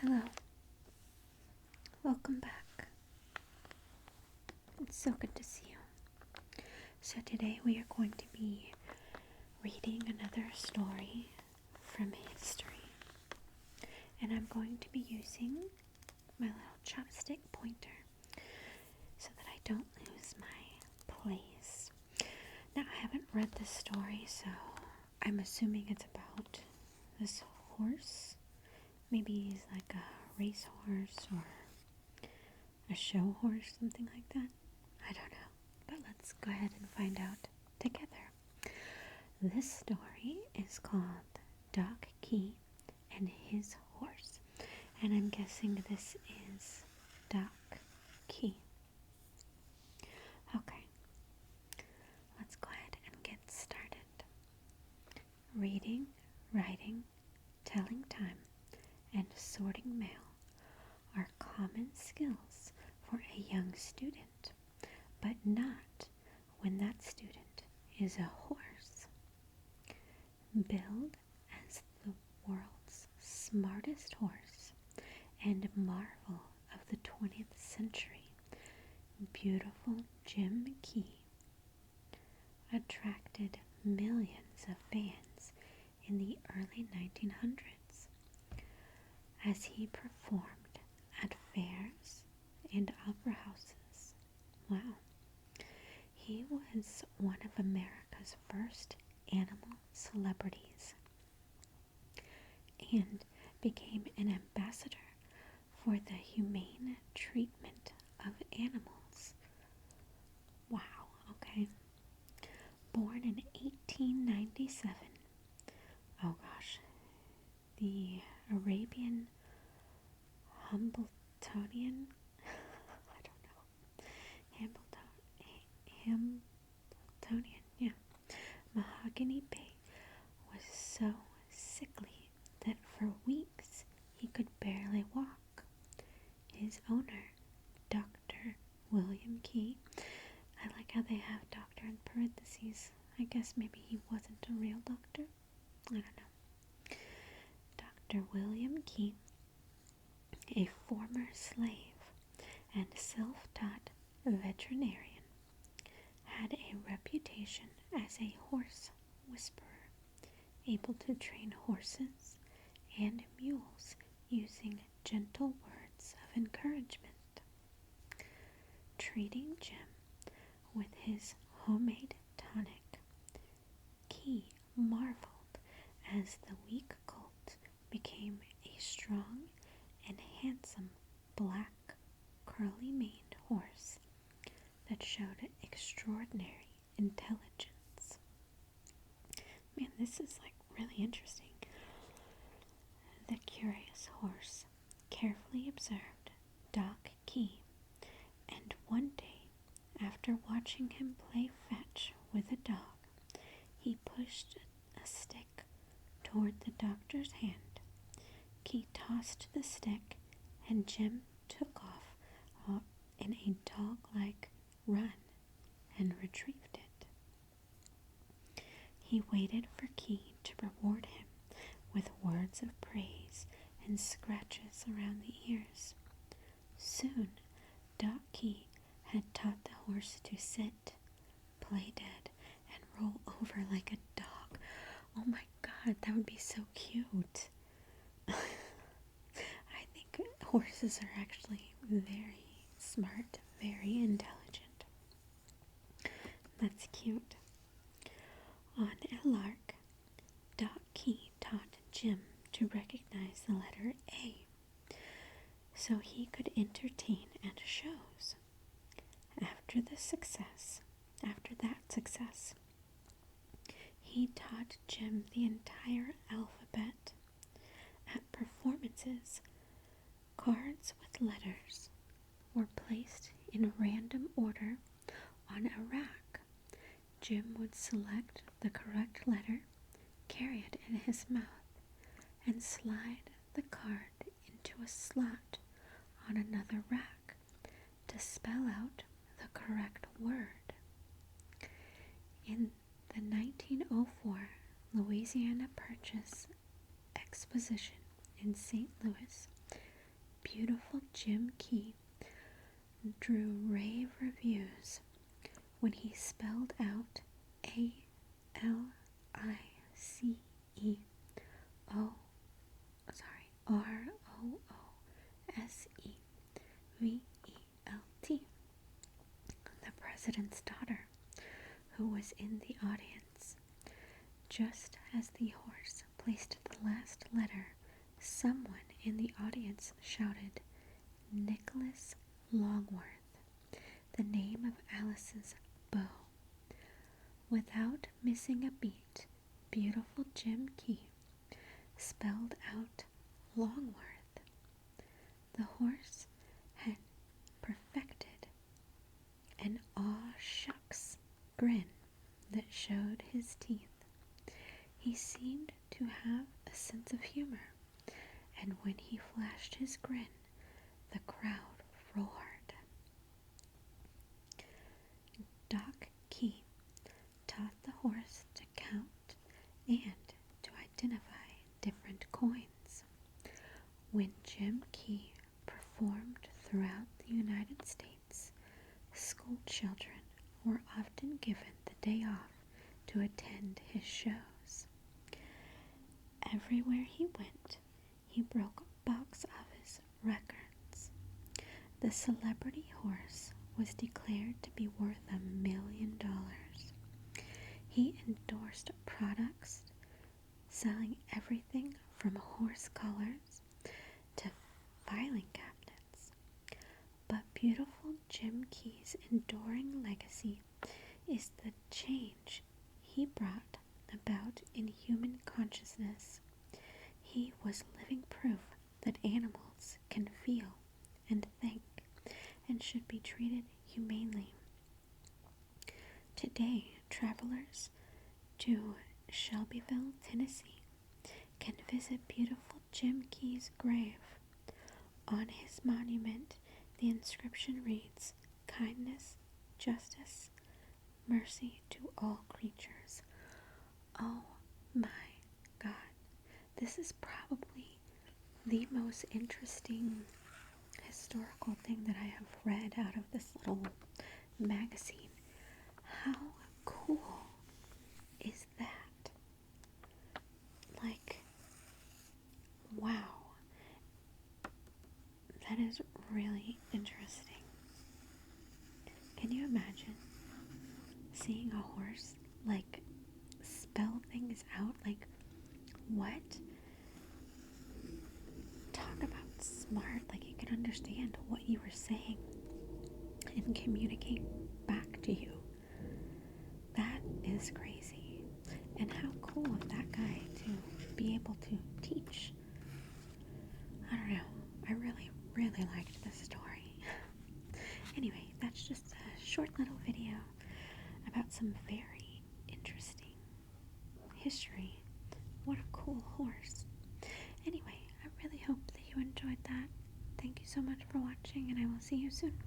Hello, welcome back. It's so good to see you. So today we are going to be reading another story from history. And I'm going to be using my little chopstick pointer so that I don't lose my place. Now I haven't read this story, so I'm assuming it's about this horse. Maybe he's like a racehorse or a show horse, something like that. I don't know, but let's go ahead and find out together. This story is called Doc Key and His Horse, and I'm guessing this is Doc Key. Okay, let's go ahead and get started. Reading, writing, telling time, and sorting mail are common skills for a young student, but not when that student is a horse. Billed as the world's smartest horse and marvel of the 20th century, beautiful Jim Key attracted millions of fans in the early 1900s as he performed at fairs and opera houses. Wow. He was one of America's first animal celebrities and became an ambassador for the humane treatment of animals. Wow, okay. Born in 1897, oh gosh, the Arabian Hambletonian, I don't know, Hambletonian, yeah, Mahogany Bay was so sickly that for weeks he could barely walk. His owner, Dr. William Key, I like how they have doctor in parentheses. I guess maybe he wasn't a real doctor. I don't know. Dr. William Key, a former slave and self-taught veterinarian, had a reputation as a horse whisperer, able to train horses and mules using gentle words of encouragement. Treating Jim with his homemade tonic, Key marveled as the weak colt became a strong and handsome black curly-maned horse that showed extraordinary intelligence. Man, this is like really interesting. The curious horse carefully observed Doc Key, and one day, after watching him play fetch with a dog, he pushed a stick toward the doctor's hand. Key tossed the stick, and Jim took off in a dog-like run and retrieved it. He waited for Key to reward him with words of praise and scratches around the ears. Soon, Doc Key had taught the horse to sit, play dead, and roll over like a dog. Oh my god, that would be so cute. I think horses are actually very smart, very intelligent. That's cute. On a lark, Doc Key taught Jim to recognize the letter A so he could entertain at shows. After that success, he taught Jim the entire alphabet. At performances, cards with letters were placed in random order on a rack. Jim would select the correct letter, carry it in his mouth, and slide the card into a slot on another rack to spell out the correct word. In the 1904 Louisiana Purchase Exposition in St. Louis, beautiful Jim Key drew rave reviews when he spelled out A-L-I-C-E-O, R-O-O-S-E-V-E-L-T, the president's daughter, who was in the audience. Just as the horse placed the last letter, someone in the audience shouted, "Nicholas Longworth," the name of Alice's beau. Without missing a beat, beautiful Jim Key spelled out Longworth. The horse had perfected an aw shucks grin that showed his teeth. He seemed to have a sense of humor, and when he flashed his grin, the crowd roared. Doc Key taught the horse to count and to identify different coins. When Jim Key performed throughout the United States, school children were often given the day off to attend his shows. Everywhere he went, he broke box office records. The celebrity horse was declared to be worth $1 million. He endorsed products selling everything from horse collars to filing cabinets. But beautiful Jim Key's enduring legacy is the change he brought about in human consciousness. He was living proof that animals can feel and think and should be treated humanely. Today, travelers to Shelbyville, Tennessee, can visit beautiful Jim Key's grave. On his monument, the inscription reads, "Kindness, justice, mercy to all creatures." Oh my God, this is probably the most interesting historical thing that I have read out of this little magazine. How cool is that? Like, wow, that is really interesting. Can you imagine seeing a horse like spell things out? Like, what? Talk about smart. Like, you can understand what you were saying and communicate back to you. That is crazy. And how cool of that guy to be able to teach. I don't know. I really, really liked this story. Anyway, that's just a short little video about some very interesting history. What a cool horse. Anyway, I really hope that you enjoyed that. Thank you so much for watching, and I will see you soon.